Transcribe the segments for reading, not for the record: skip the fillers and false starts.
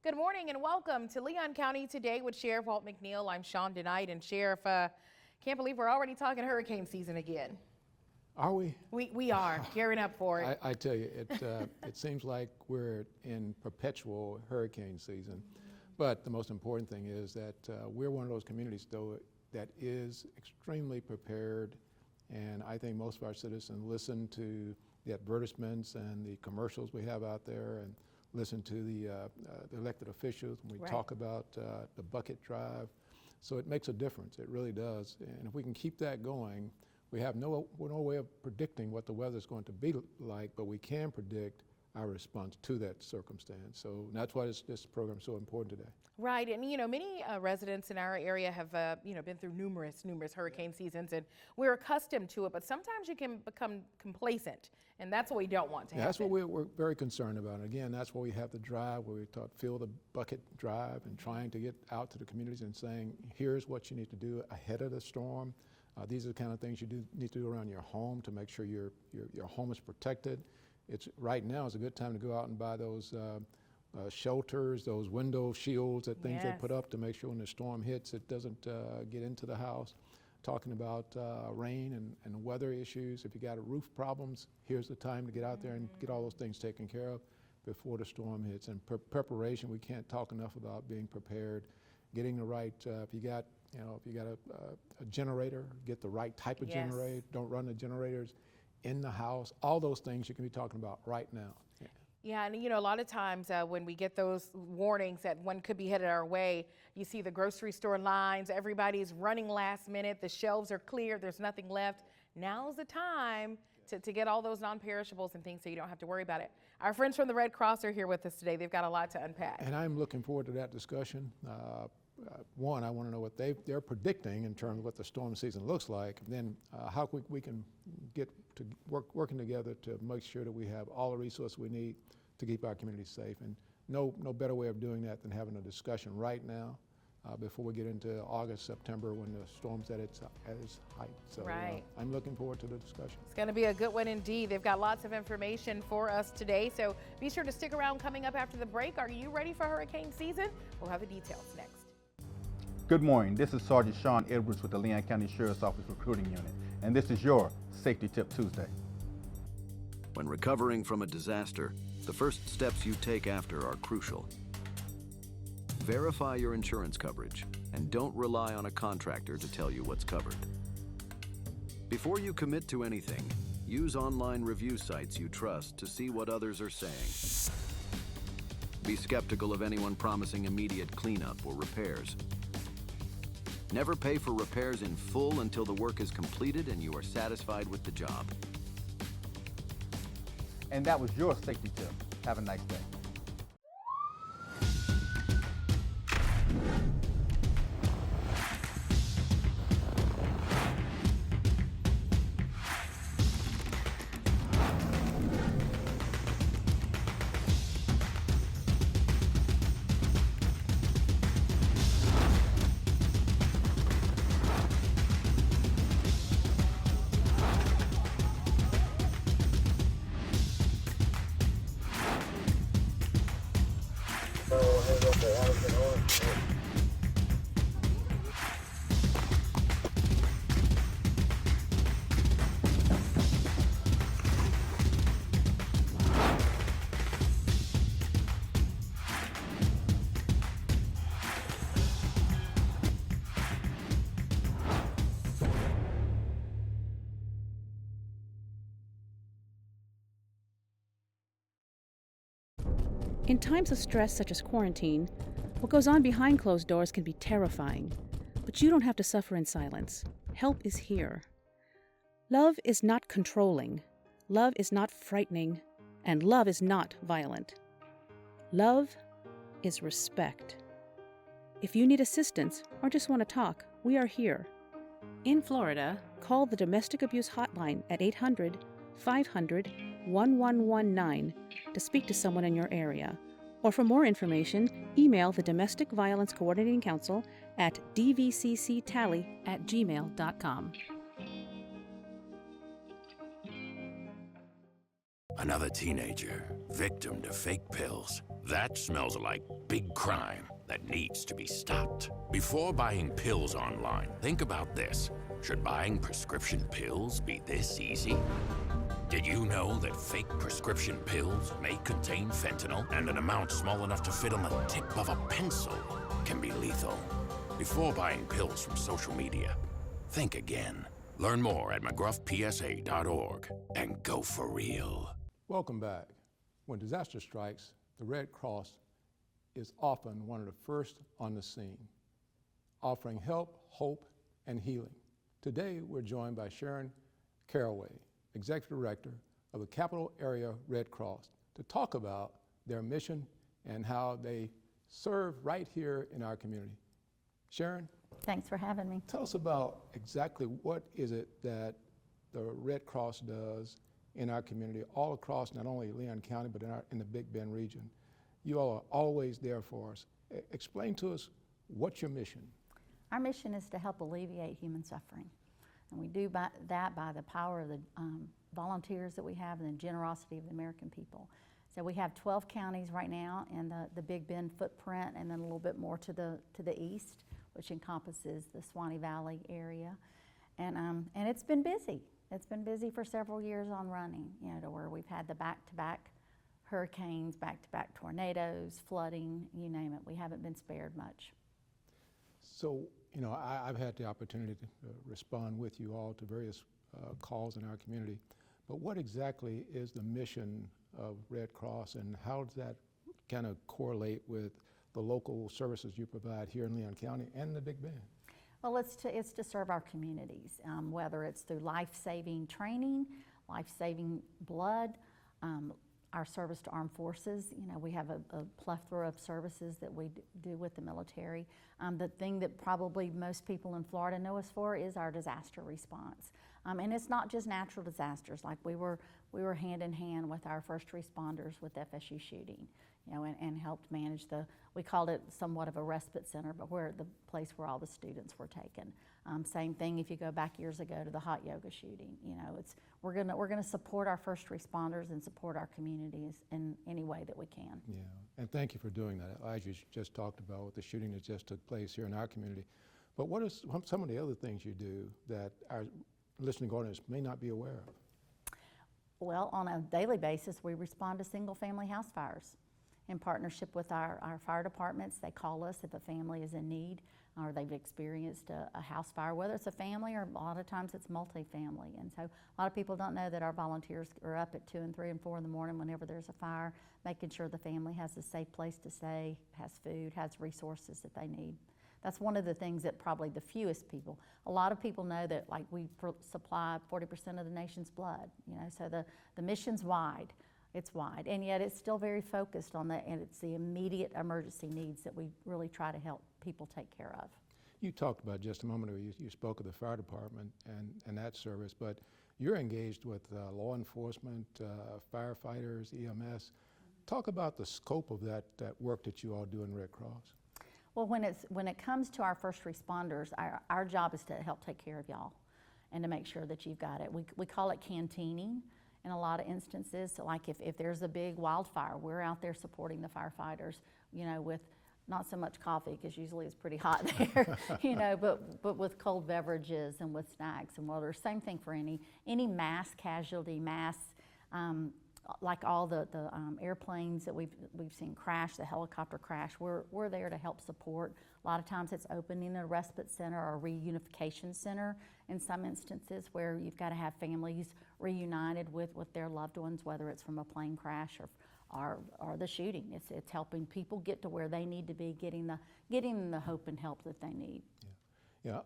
Good morning and welcome to Leon County Today with Sheriff Walt McNeil. I'm Sean DeKnight, and Sheriff, can't believe we're already talking hurricane season again. Are we? We are gearing up for it. I tell you, it seems like we're in perpetual hurricane season. But the most important thing is that we're one of those communities, though, that is extremely prepared. And I think most of our citizens listen to the advertisements and the commercials we have out there, and listen to the elected officials when we talk about the bucket drive. So it makes a difference. It really does. And if we can keep that going, we have no way of predicting what the weather is going to be like, but we can predict our response to that circumstance. So that's why this program is so important today. Right, and many residents in our area have been through numerous hurricane seasons, and we're accustomed to it, but sometimes you can become complacent, and that's what we don't want to happen. That's what we're very concerned about. And again, that's why we have the drive where we fill the bucket drive and trying to get out to the communities and saying, here's what you need to do ahead of the storm. These are the kind of things you need to do around your home to make sure your home is protected. Right now is a good time to go out and buy those shelters, those window shields, that things they put up to make sure when the storm hits it doesn't get into the house. Talking about rain and weather issues. If you got roof problems, here's the time to get out there and get all those things taken care of before the storm hits. And preparation, we can't talk enough about being prepared. Getting the right, if you got a generator, get the right type of generator. Don't run the generators in the house. All those things you can be talking about right now. Yeah, and a lot of times when we get those warnings that one could be headed our way, you see the grocery store lines, everybody's running last minute, the shelves are clear, there's nothing left. Now's the time to get all those non-perishables and things so you don't have to worry about it. Our friends from the Red Cross are here with us today. They've got a lot to unpack. And I'm looking forward to that discussion. One, I want to know what they're predicting in terms of what the storm season looks like, and then how we can get to working together to make sure that we have all the resources we need to keep our community safe. And no better way of doing that than having a discussion right now before we get into August, September, when the storm's at its height. So I'm looking forward to the discussion. It's going to be a good one indeed. They've got lots of information for us today, so be sure to stick around. Coming up after the break, are you ready for hurricane season? We'll have the details next. Good morning, this is Sergeant Sean Edwards with the Leon County Sheriff's Office Recruiting Unit, and this is your Safety Tip Tuesday. When recovering from a disaster, the first steps you take after are crucial. Verify your insurance coverage and don't rely on a contractor to tell you what's covered. Before you commit to anything, use online review sites you trust to see what others are saying. Be skeptical of anyone promising immediate cleanup or repairs. Never pay for repairs in full until the work is completed and you are satisfied with the job. And that was your Safety Tip. Have a nice day. In times of stress such as quarantine, what goes on behind closed doors can be terrifying, but you don't have to suffer in silence. Help is here. Love is not controlling, love is not frightening, and love is not violent. Love is respect. If you need assistance or just want to talk, we are here. In Florida, call the Domestic Abuse Hotline at 800-500-1119 to speak to someone in your area. Or for more information, email the Domestic Violence Coordinating Council at dvcctally@gmail.com. Another teenager, victim to fake pills. That smells like big crime that needs to be stopped. Before buying pills online, think about this. Should buying prescription pills be this easy? Did you know that fake prescription pills may contain fentanyl, and an amount small enough to fit on the tip of a pencil can be lethal? Before buying pills from social media, think again. Learn more at mcgruffpsa.org and go for real. Welcome back. When disaster strikes, the Red Cross is often one of the first on the scene, offering help, hope, and healing. Today, we're joined by Sharon Carraway, Executive Director of the Capital Area Red Cross, to talk about their mission and how they serve right here in our community. Sharon? Thanks for having me. Tell us about exactly what is it that the Red Cross does in our community, all across not only Leon County, but in the Big Bend region. You all are always there for us. Explain to us what's your mission. Our mission is to help alleviate human suffering. And we do that by the power of the volunteers that we have and the generosity of the American people. So we have 12 counties right now in the Big Bend footprint, and then a little bit more to the east, which encompasses the Swanee Valley area. And it's been busy. It's been busy for several years on running, you know, to where we've had the back-to-back hurricanes, back-to-back tornadoes, flooding, you name it. We haven't been spared much. So, you know, I've had the opportunity to respond with you all to various calls in our community, but what exactly is the mission of Red Cross, and how does that kind of correlate with the local services you provide here in Leon County and the Big Bend? Well, it's to serve our communities, whether it's through life-saving training, life-saving blood, our service to armed forces. You know, we have a plethora of services that we do with the military. The thing that probably most people in Florida know us for is our disaster response. And it's not just natural disasters. Like we were hand in hand with our first responders with FSU shooting, you know, and helped manage we called it somewhat of a respite center, but the place where all the students were taken. Same thing if you go back years ago to the hot yoga shooting. You know, we're gonna support our first responders and support our communities in any way that we can. Yeah, and thank you for doing that. As you just talked about with the shooting that just took place here in our community. But what are some of the other things you do that our listening audience may not be aware of? Well, on a daily basis, we respond to single-family house fires. In partnership with our fire departments, they call us if a family is in need or they've experienced a house fire, whether it's a family or a lot of times it's multi-family. And so a lot of people don't know that our volunteers are up at 2 and 3 and 4 in the morning whenever there's a fire, making sure the family has a safe place to stay, has food, has resources that they need. That's one of the things that probably the fewest people. A lot of people know that, like, we supply 40% of the nation's blood, you know, so the mission's wide. It's wide, and yet it's still very focused on and it's the immediate emergency needs that we really try to help people take care of. You talked about just a moment ago, you spoke of the fire department and that service, but you're engaged with law enforcement, firefighters, EMS. Talk about the scope of that work that you all do in Red Cross. Well, when it comes to our first responders, our job is to help take care of y'all and to make sure that you've got it. We call it canteening in a lot of instances. So like if there's a big wildfire, we're out there supporting the firefighters, you know, with not so much coffee, because usually it's pretty hot there, you know, but with cold beverages and with snacks and water. Same thing for any mass casualty, like all the airplanes that we've seen crash, the helicopter crash, we're there to help support. A lot of times it's opening a respite center or a reunification center in some instances where you've got to have families reunited with their loved ones, whether it's from a plane crash or the shooting. It's helping people get to where they need to be, getting the hope and help that they need. Yeah.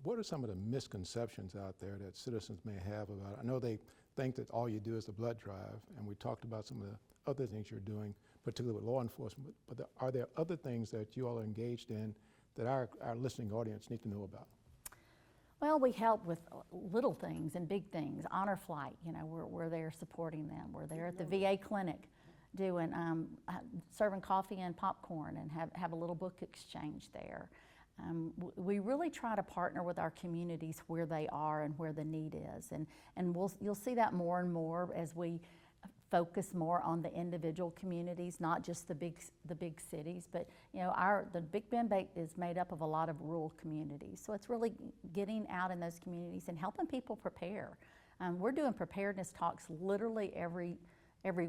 What are some of the misconceptions out there that citizens may have about it? I know they think that all you do is the blood drive, and we talked about some of the other things you're doing, particularly with law enforcement, but are there other things that you all are engaged in that our listening audience need to know about? Well, we help with little things and big things. Honor Flight, you know, we're there supporting them. We're there at the VA clinic doing, serving coffee and popcorn and have a little book exchange there. We really try to partner with our communities where they are and where the need is, and you'll see that more and more as we focus more on the individual communities, not just the big cities, but you know, the Big Bend is made up of a lot of rural communities. So it's really getting out in those communities and helping people prepare. We're doing preparedness talks literally every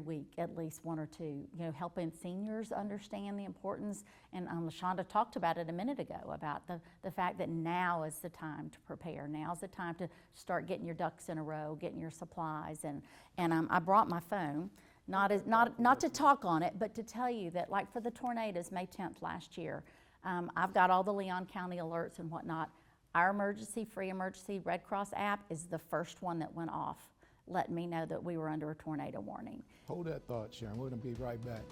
week, at least one or two, you know, helping seniors understand the importance. And LaShonda talked about it a minute ago, about the fact that now is the time to prepare. Now's the time to start getting your ducks in a row, getting your supplies. And I brought my phone, not to talk on it, but to tell you that, like for the tornadoes, May 10th last year, I've got all the Leon County alerts and whatnot. Our free emergency Red Cross app is the first one that went off, letting me know that we were under a tornado warning. Hold that thought, Sharon. We're going to be right back.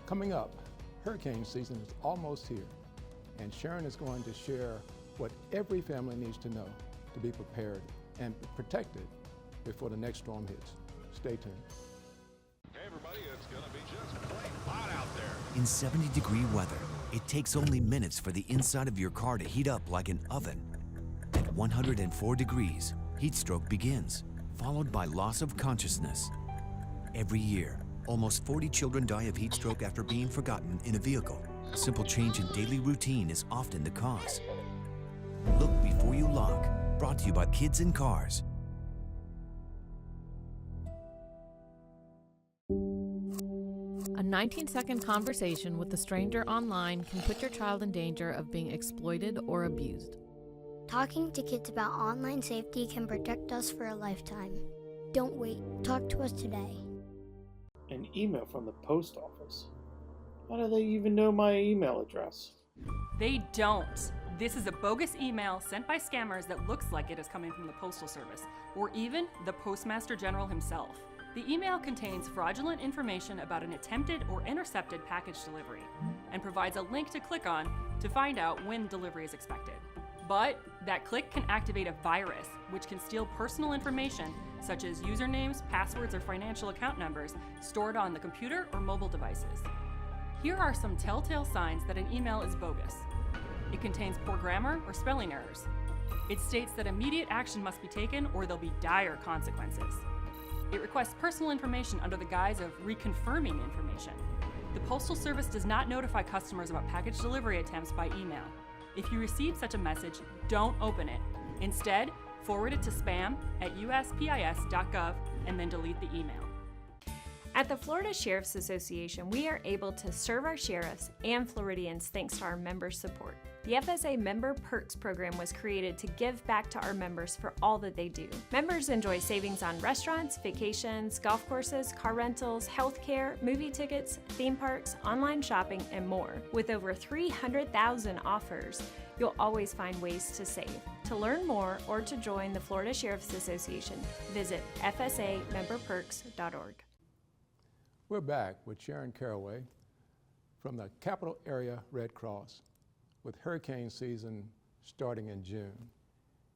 Coming up, hurricane season is almost here, and Sharon is going to share what every family needs to know to be prepared and protected before the next storm hits. Stay tuned. Hey everybody, it's going to be just plain hot out there. In 70-degree weather, it takes only minutes for the inside of your car to heat up like an oven. At 104 degrees, heat stroke begins, followed by loss of consciousness. Every year, almost 40 children die of heat stroke after being forgotten in a vehicle. A simple change in daily routine is often the cause. Look before you lock. Brought to you by Kids in Cars. A 19-second conversation with a stranger online can put your child in danger of being exploited or abused. Talking to kids about online safety can protect us for a lifetime. Don't wait. Talk to us today. An email from the post office? How do they even know my email address? They don't. This is a bogus email sent by scammers that looks like it is coming from the Postal Service, or even the Postmaster General himself. The email contains fraudulent information about an attempted or intercepted package delivery, and provides a link to click on to find out when delivery is expected. But that click can activate a virus, which can steal personal information such as usernames, passwords, or financial account numbers stored on the computer or mobile devices. Here are some telltale signs that an email is bogus. It contains poor grammar or spelling errors. It states that immediate action must be taken or there'll be dire consequences. It requests personal information under the guise of reconfirming information. The Postal Service does not notify customers about package delivery attempts by email. If you receive such a message, don't open it. Instead, forward it to spam@uspis.gov and then delete the email. At the Florida Sheriff's Association, we are able to serve our sheriffs and Floridians thanks to our member support. The FSA Member Perks program was created to give back to our members for all that they do. Members enjoy savings on restaurants, vacations, golf courses, car rentals, healthcare, movie tickets, theme parks, online shopping, and more. With over 300,000 offers, you'll always find ways to save. To learn more or to join the Florida Sheriff's Association, visit fsamemberperks.org. We're back with Sharon Carraway from the Capital Area Red Cross. With hurricane season starting in June,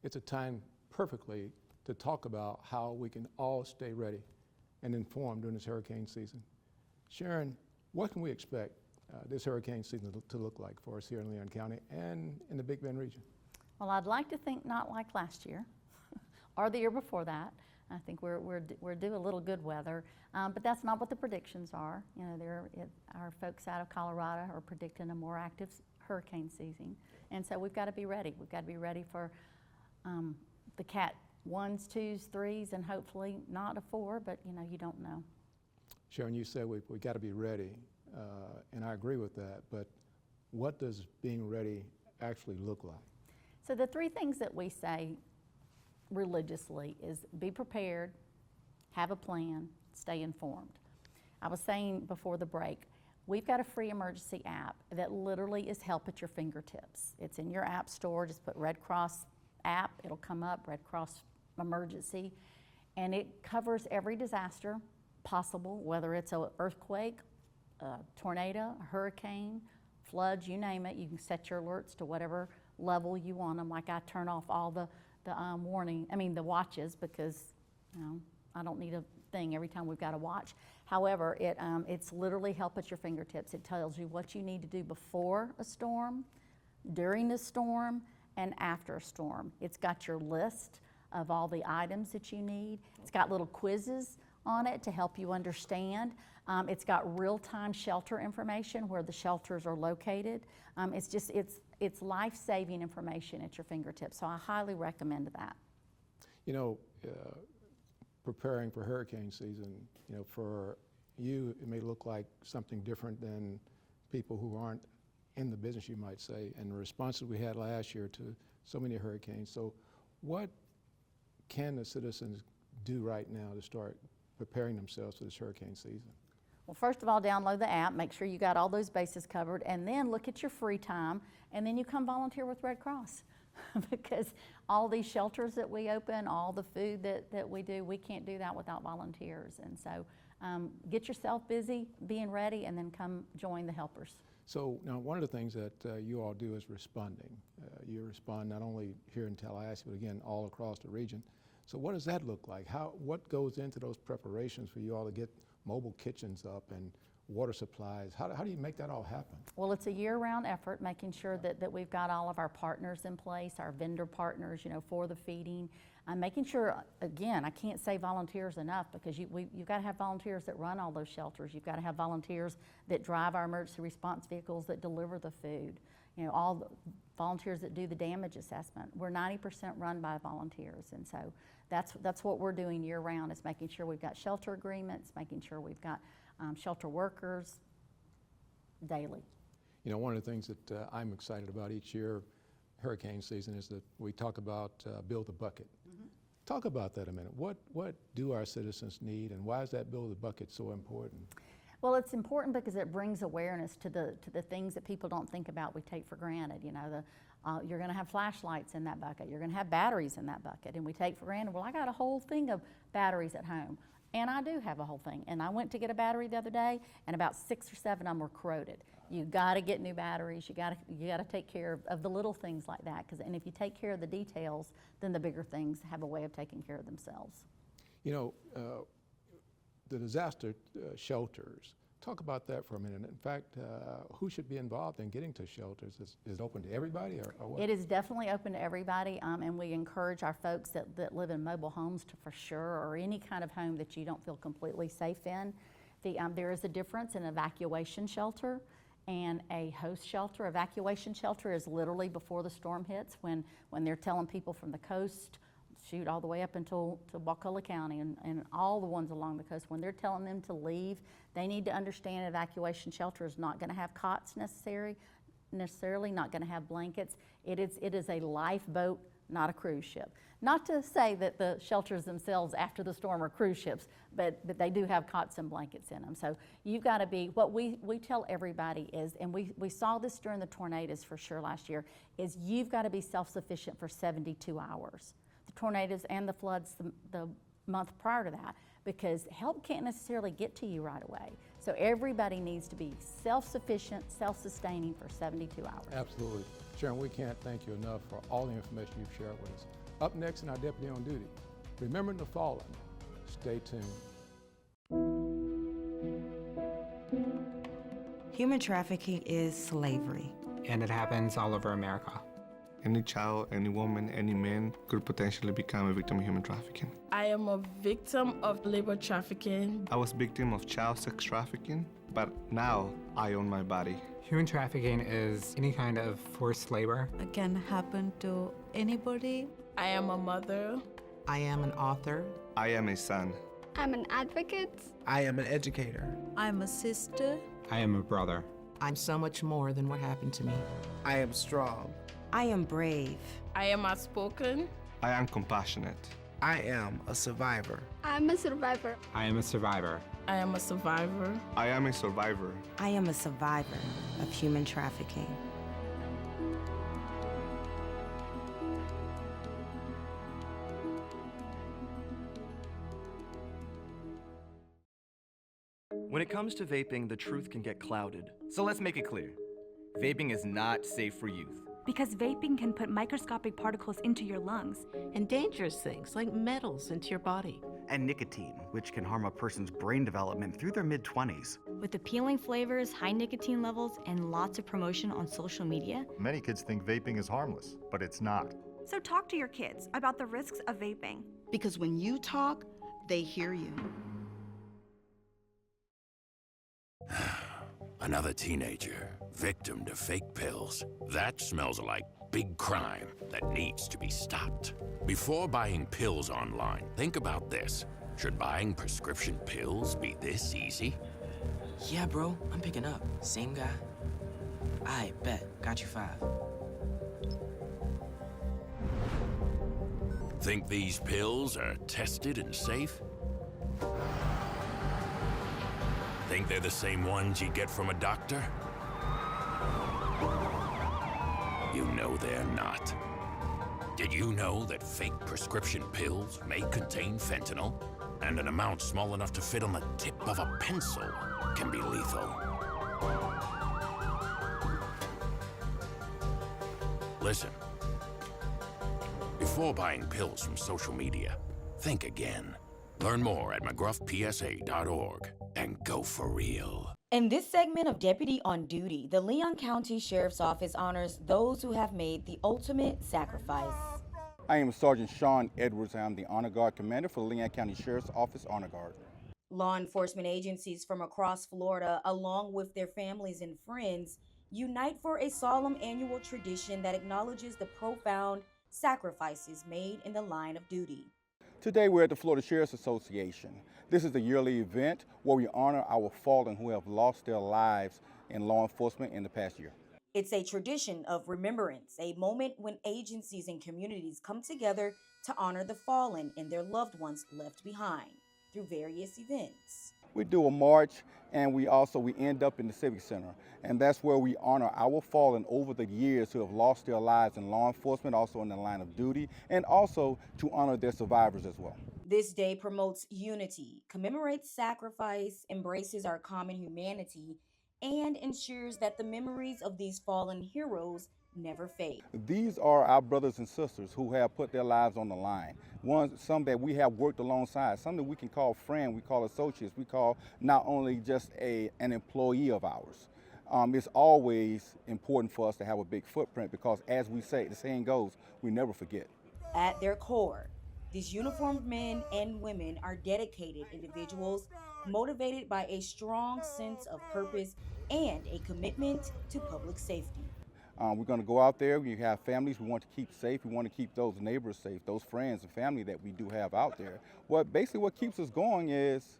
it's a time perfectly to talk about how we can all stay ready and informed during this hurricane season. Sharon, what can we expect this hurricane season to look like for us here in Leon County and in the Big Bend region? Well, I'd like to think not like last year or the year before that. I think we're due a little good weather, but that's not what the predictions are. You know, our folks out of Colorado are predicting a more active hurricane season, and so we've got to be ready. We've got to be ready for the Cat 1s, 2s, 3s, and hopefully not a 4, but you know, you don't know. Sharon, you said we got to be ready, and I agree with that, but what does being ready actually look like? So the 3 things that we say religiously is be prepared, have a plan, stay informed. I was saying before the break, we've got a free emergency app that literally is help at your fingertips. It's in your app store, just put Red Cross app, it'll come up, Red Cross Emergency, and it covers every disaster possible, whether it's an earthquake, a tornado, a hurricane, floods, you name it. You can set your alerts to whatever level you want them. Like I turn off all the watches, because you know, I don't need a thing every time we've got to watch. However, it's literally help at your fingertips. It tells you what you need to do before a storm, during the storm, and after a storm. It's got your list of all the items that you need. It's got little quizzes on it to help you understand. It's got real-time shelter information where the shelters are located. It's life-saving information at your fingertips, so I highly recommend that. You know, preparing for hurricane season, you know, for you, it may look like something different than people who aren't in the business, you might say, and the responses we had last year to so many hurricanes. So what can the citizens do right now to start preparing themselves for this hurricane season? Well, first of all, download the app, make sure you got all those bases covered, and then look at your free time, and then you come volunteer with Red Cross. Because all these shelters that we open, all the food that we do, we can't do that without volunteers. And so get yourself busy, being ready, and then come join the helpers. So now one of the things that you all do is responding. You respond not only here in Tallahassee, but again, all across the region. So what does that look like? What goes into those preparations for you all to get mobile kitchens up and water supplies? How do you make that all happen? Well, it's a year-round effort, making sure that we've got all of our partners in place, our vendor partners, you know, for the feeding. Making sure, again, I can't say volunteers enough, because you've got to have volunteers that run all those shelters. You've got to have volunteers that drive our emergency response vehicles that deliver the food. You know, all the volunteers that do the damage assessment. We're 90% run by volunteers, and so that's what we're doing year-round, is making sure we've got shelter agreements, making sure we've got shelter workers daily. You know, one of the things that I'm excited about each year, hurricane season, is that we talk about Build a Bucket. Mm-hmm. Talk about that a minute. What do our citizens need, and why is that Build a Bucket so important? Well, it's important because it brings awareness to the things that people don't think about, we take for granted. You know, you're going to have flashlights in that bucket. You're going to have batteries in that bucket, and we take for granted, well, I got a whole thing of batteries at home. And I do have a whole thing. And I went to get a battery the other day, and about 6 or 7 of them were corroded. You got to get new batteries. You got to take care of the little things like that. And if you take care of the details, then the bigger things have a way of taking care of themselves. You know, the disaster shelters. Talk about that for a minute. In fact, who should be involved in getting to shelters? Is it open to everybody, or what? It is definitely open to everybody, and we encourage our folks that live in mobile homes to, for sure, or any kind of home that you don't feel completely safe in. There is a difference in evacuation shelter and a host shelter. Evacuation shelter is literally before the storm hits, when they're telling people from the coast, shoot, all the way up until to Wakulla County and all the ones along the coast, when they're telling them to leave, they need to understand evacuation shelter is not going to have cots necessarily, not going to have blankets. It is a lifeboat, not a cruise ship. Not to say that the shelters themselves after the storm are cruise ships, but they do have cots and blankets in them. So you've got to be, what we tell everybody is, and we saw this during the tornadoes for sure last year, is you've got to be self-sufficient for 72 hours. The tornadoes and the floods the month prior to that, because help can't necessarily get to you right away. So everybody needs to be self-sufficient, self-sustaining for 72 hours. Absolutely. Sharon, we can't thank you enough for all the information you've shared with us. Up next in our Deputy on Duty, remembering the fallen. Stay tuned. Human trafficking is slavery. And it happens all over America. Any child, any woman, any man could potentially become a victim of human trafficking. I am a victim of labor trafficking. I was a victim of child sex trafficking, but now I own my body. Human trafficking is any kind of forced labor. It can happen to anybody. I am a mother. I am an author. I am a son. I'm an advocate. I am an educator. I'm a sister. I am a brother. I'm so much more than what happened to me. I am strong. I am brave. I am outspoken. I am compassionate. I am a survivor. I'm a survivor. I am a survivor. I am a survivor. I am a survivor. I am a survivor of human trafficking. When it comes to vaping, the truth can get clouded. So let's make it clear. Vaping is not safe for youth. Because vaping can put microscopic particles into your lungs. And dangerous things like metals into your body. And nicotine, which can harm a person's brain development through their mid-20s. With appealing flavors, high nicotine levels, and lots of promotion on social media. Many kids think vaping is harmless, but it's not. So talk to your kids about the risks of vaping. Because when you talk, they hear you. Another teenager, victim to fake pills. That smells like big crime that needs to be stopped. Before buying pills online, think about this. Should buying prescription pills be this easy? Yeah, bro, I'm picking up. Same guy. I bet. Got you 5. Think these pills are tested and safe? Think they're the same ones you get from a doctor? You know they're not. Did you know that fake prescription pills may contain fentanyl? And an amount small enough to fit on the tip of a pencil can be lethal. Listen. Before buying pills from social media, think again. Learn more at mcgruffpsa.org and go for real. In this segment of Deputy on Duty, the Leon County Sheriff's Office honors those who have made the ultimate sacrifice. I am Sergeant Sean Edwards. I am the Honor Guard Commander for the Leon County Sheriff's Office Honor Guard. Law enforcement agencies from across Florida, along with their families and friends, unite for a solemn annual tradition that acknowledges the profound sacrifices made in the line of duty. Today we're at the Florida Sheriff's Association. This is a yearly event where we honor our fallen who have lost their lives in law enforcement in the past year. It's a tradition of remembrance, a moment when agencies and communities come together to honor the fallen and their loved ones left behind through various events. We do a march, and we end up in the Civic Center, and that's where we honor our fallen over the years who have lost their lives in law enforcement, also in the line of duty, and also to honor their survivors as well. This day promotes unity, commemorates sacrifice, embraces our common humanity, and ensures that the memories of these fallen heroes never fade. These are our brothers and sisters who have put their lives on the line. Some that we have worked alongside, some that we can call friends, we call associates, we call not only just an employee of ours. It's always important for us to have a big footprint because, as we say, the saying goes, we never forget. At their core, these uniformed men and women are dedicated individuals motivated by a strong sense of purpose and a commitment to public safety. We're going to go out there. We have families we want to keep safe. We want to keep those neighbors safe, those friends and family that we do have out there. Basically what keeps us going is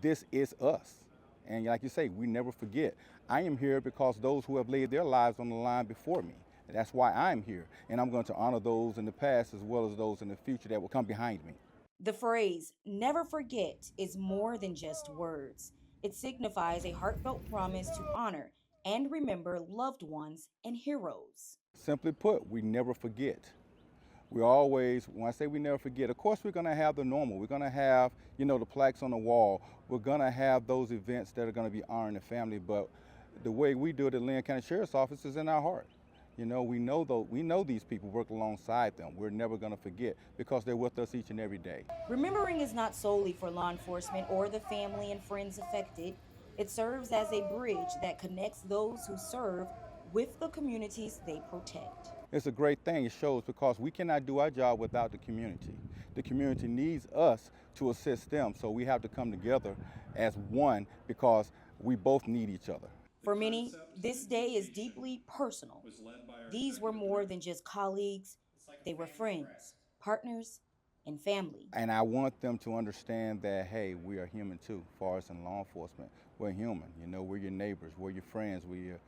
this is us. And like you say, we never forget. I am here because those who have laid their lives on the line before me. That's why I'm here. And I'm going to honor those in the past as well as those in the future that will come behind me. The phrase, never forget, is more than just words. It signifies a heartfelt promise to honor and remember loved ones and heroes. Simply put, we never forget. We always, when I say we never forget, of course we're going to have the normal. We're going to have, the plaques on the wall. We're going to have those events that are going to be honoring the family, but the way we do it at Leon County Sheriff's Office is in our heart. We know these people, work alongside them. We're never going to forget because they're with us each and every day. Remembering is not solely for law enforcement or the family and friends affected. It serves as a bridge that connects those who serve with the communities they protect. It's a great thing. It shows because we cannot do our job without the community. The community needs us to assist them, so we have to come together as one because we both need each other. For many, this day is deeply personal. These were more than just colleagues. They were friends, partners, and family. And I want them to understand that, hey, we are human too. As far as in law enforcement, we're human. We're your neighbors, we're your friends, we're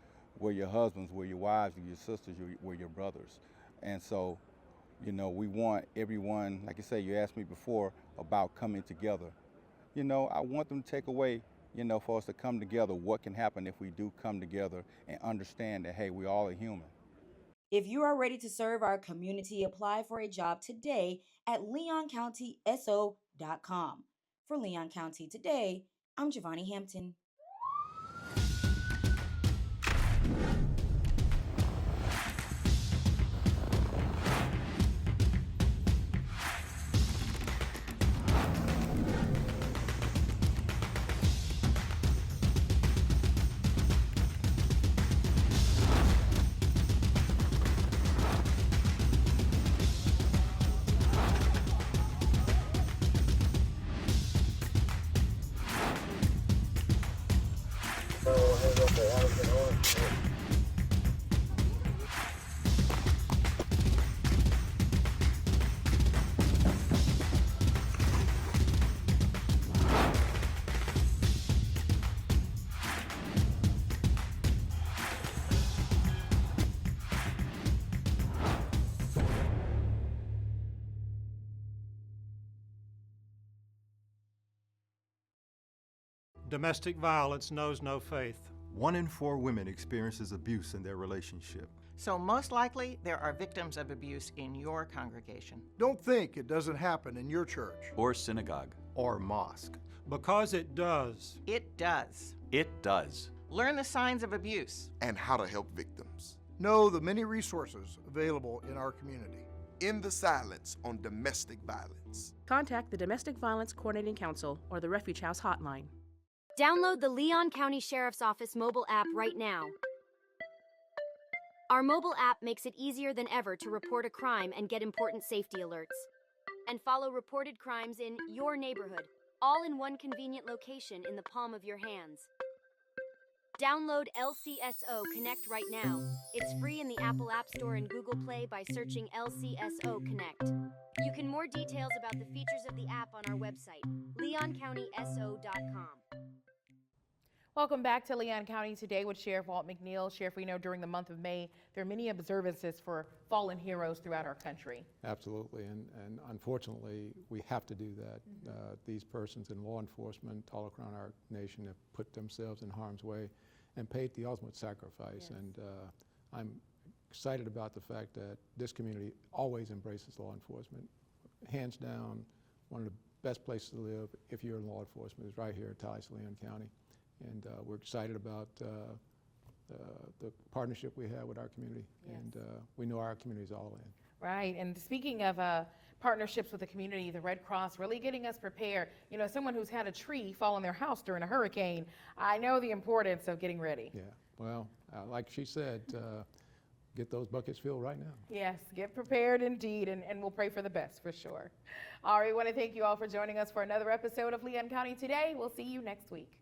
your husbands, we're your wives, we're your sisters, we're your brothers. And so, we want everyone, like you say, you asked me before about coming together. I want them to take away, for us to come together, what can happen if we do come together and understand that, hey, we all are human. If you are ready to serve our community, apply for a job today at leoncountyso.com. For Leon County Today, I'm Giovanni Hampton. Domestic violence knows no faith. 1 in 4 women experiences abuse in their relationship. So most likely, there are victims of abuse in your congregation. Don't think it doesn't happen in your church. Or synagogue. Or mosque. Because it does. It does. It does. Learn the signs of abuse. And how to help victims. Know the many resources available in our community. End the silence on domestic violence. Contact the Domestic Violence Coordinating Council or the Refuge House Hotline. Download the Leon County Sheriff's Office mobile app right now. Our mobile app makes it easier than ever to report a crime and get important safety alerts. And follow reported crimes in your neighborhood, all in one convenient location in the palm of your hands. Download LCSO Connect right now. It's free in the Apple App Store and Google Play by searching LCSO Connect. You can more details about the features of the app on our website, leoncountysO.com. Welcome back to Leon County Today with Sheriff Walt McNeil. Sheriff, we know during the month of May, there are many observances for fallen heroes throughout our country. Absolutely, and unfortunately, we have to do that. These persons in law enforcement all around our nation have put themselves in harm's way and paid the ultimate sacrifice. Yes. And I'm excited about the fact that this community always embraces law enforcement. Hands down, one of the best places to live if you're in law enforcement is right here in Tallahassee, Leon County. And we're excited about the partnership we have with our community. Yes. And we know our community is all in. Right, and speaking of partnerships with the community, the Red Cross really getting us prepared. You know, someone who's had a tree fall on their house during a hurricane, I know the importance of getting ready. Yeah, well, like she said, get those buckets filled right now. Yes, get prepared indeed, and we'll pray for the best for sure. All right, we want to thank you all for joining us for another episode of Leon County Today. We'll see you next week.